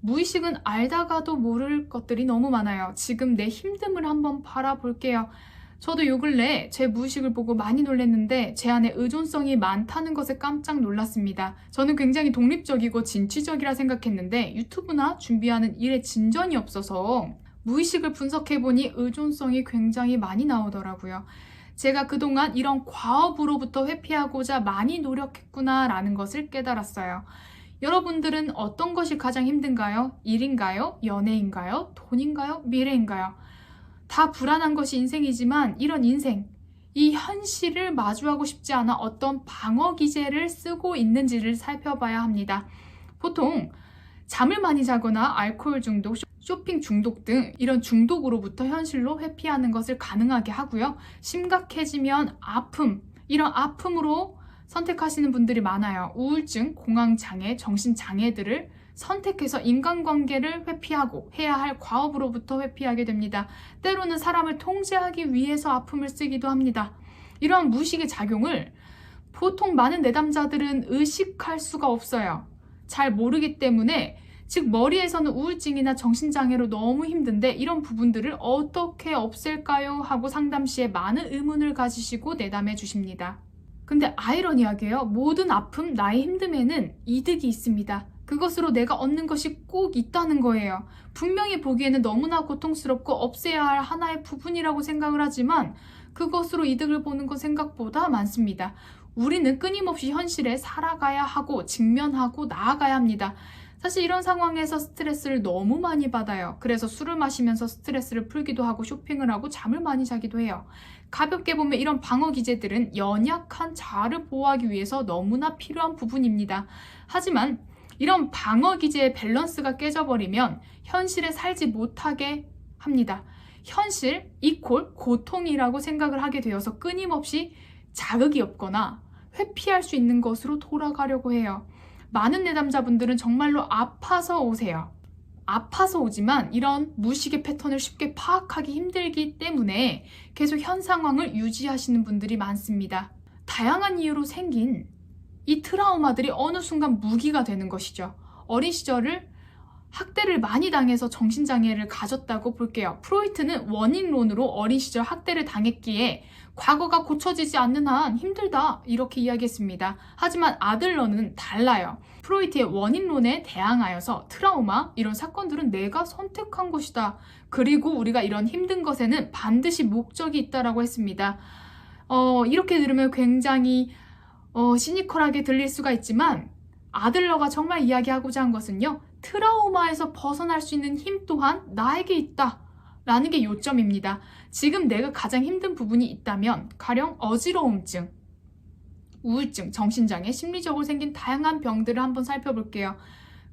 무의식은 알다가도 모를 것들이 너무 많아요. 지금 내 힘듦을 한번 바라볼게요. 저도 요 근래 제 무의식을 보고 많이 놀랐는데 제 안에 의존성이 많다는 것에 깜짝 놀랐습니다. 저는 굉장히 독립적이고 진취적이라 생각했는데 유튜브나 준비하는 일에 진전이 없어서 무의식을 분석해보니 의존성이 굉장히 많이 나오더라고요. 제가 그동안 이런 과업으로부터 회피하고자 많이 노력했구나 라는 것을 깨달았어요. 여러분들은 어떤 것이 가장 힘든가요? 일인가요? 연애인가요? 돈인가요? 미래인가요? 다 불안한 것이 인생이지만 이런 인생, 이 현실을 마주하고 싶지 않아 어떤 방어 기제를 쓰고 있는지를 살펴봐야 합니다. 보통 잠을 많이 자거나 알코올 중독, 쇼핑 중독 등 이런 중독으로부터 현실로 회피하는 것을 가능하게 하고요. 심각해지면 아픔, 이런 아픔으로 선택하시는 분들이 많아요. 우울증, 공황장애, 정신장애들을 선택해서 인간관계를 회피하고 해야 할 과업으로부터 회피하게 됩니다. 때로는 사람을 통제하기 위해서 아픔을 쓰기도 합니다. 이러한 무의식의 작용을 보통 많은 내담자들은 의식할 수가 없어요. 잘 모르기 때문에, 즉 머리에서는 우울증이나 정신장애로 너무 힘든데 이런 부분들을 어떻게 없앨까요? 하고 상담 시에 많은 의문을 가지시고 내담해 주십니다. 근데 아이러니하게요, 모든 아픔, 나의 힘듦에는 이득이 있습니다. 그것으로 내가 얻는 것이 꼭 있다는 거예요. 분명히 보기에는 너무나 고통스럽고 없애야 할 하나의 부분이라고 생각을 하지만 그것으로 이득을 보는 건 생각보다 많습니다. 우리는 끊임없이 현실에 살아가야 하고 직면하고 나아가야 합니다. 사실 이런 상황에서 스트레스를 너무 많이 받아요. 그래서 술을 마시면서 스트레스를 풀기도 하고 쇼핑을 하고 잠을 많이 자기도 해요. 가볍게 보면 이런 방어 기제들은 연약한 자아를 보호하기 위해서 너무나 필요한 부분입니다. 하지만 이런 방어 기제의 밸런스가 깨져버리면 현실에 살지 못하게 합니다. 현실 이퀄 고통이라고 생각을 하게 되어서 끊임없이 자극이 없거나 회피할 수 있는 것으로 돌아가려고 해요. 많은 내담자분들은 정말로 아파서 오세요. 아파서 오지만 이런 무의식의 패턴을 쉽게 파악하기 힘들기 때문에 계속 현 상황을 유지하시는 분들이 많습니다. 다양한 이유로 생긴 이 트라우마들이 어느 순간 무기가 되는 것이죠. 어린 시절을 학대를 많이 당해서 정신장애를 가졌다고 볼게요. 프로이트는 원인론으로 어린 시절 학대를 당했기에 과거가 고쳐지지 않는 한 힘들다 이렇게 이야기했습니다. 하지만 아들러는 달라요. 프로이트의 원인론에 대항하여서 트라우마, 이런 사건들은 내가 선택한 것이다. 그리고 우리가 이런 힘든 것에는 반드시 목적이 있다라고 했습니다. 이렇게 들으면 굉장히 시니컬하게 들릴 수가 있지만 아들러가 정말 이야기하고자 한 것은요, 트라우마에서 벗어날 수 있는 힘 또한 나에게 있다 라는 게 요점입니다. 지금 내가 가장 힘든 부분이 있다면 가령 어지러움증, 우울증, 정신장애, 심리적으로 생긴 다양한 병들을 한번 살펴볼게요.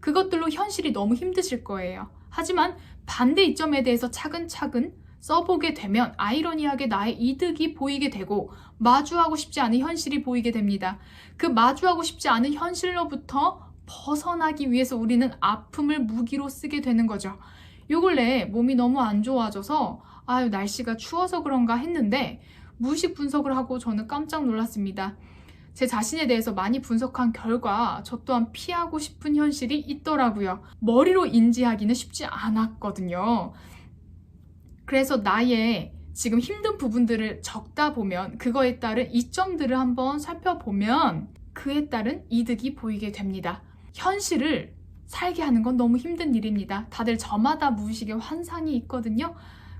그것들로 현실이 너무 힘드실 거예요. 하지만 반대 이점에 대해서 차근차근 써보게 되면 아이러니하게 나의 이득이 보이게 되고 마주하고 싶지 않은 현실이 보이게 됩니다. 그 마주하고 싶지 않은 현실로부터 벗어나기 위해서 우리는 아픔을 무기로 쓰게 되는 거죠. 요 근래 몸이 너무 안 좋아져서 날씨가 추워서 그런가 했는데 무의식 분석을 하고 저는 깜짝 놀랐습니다. 제 자신에 대해서 많이 분석한 결과 저 또한 피하고 싶은 현실이 있더라고요. 머리로 인지하기는 쉽지 않았거든요. 그래서 나의 지금 힘든 부분들을 적다 보면 그거에 따른 이점들을 한번 살펴보면 그에 따른 이득이 보이게 됩니다. 현실을 살게 하는 건 너무 힘든 일입니다. 다들 저마다 무의식의 환상이 있거든요.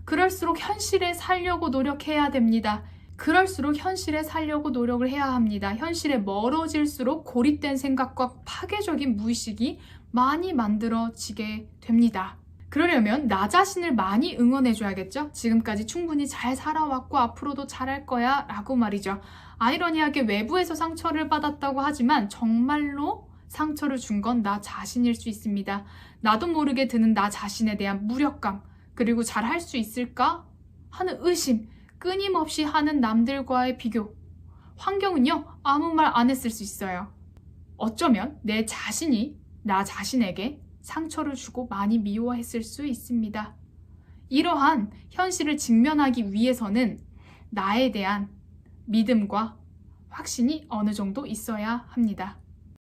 그럴수록 현실에 살려고 노력해야 됩니다. 그럴수록 현실에 살려고 노력을 해야 합니다. 현실에 멀어질수록 고립된 생각과 파괴적인 무의식이 많이 만들어지게 됩니다. 그러려면 나 자신을 많이 응원해줘야겠죠? 지금까지 충분히 잘 살아왔고 앞으로도 잘할 거야 라고 말이죠. 아이러니하게 외부에서 상처를 받았다고 하지만 정말로 상처를 준 건 나 자신일 수 있습니다. 나도 모르게 드는 나 자신에 대한 무력감, 그리고 잘할 수 있을까 하는 의심, 끊임없이 하는 남들과의 비교. 환경은요, 아무 말 안 했을 수 있어요. 어쩌면 내 자신이 나 자신에게 상처를 주고 많이 미워했을 수 있습니다. 이러한 현실을 직면하기 위해서는 나에 대한 믿음과 확신이 어느 정도 있어야 합니다.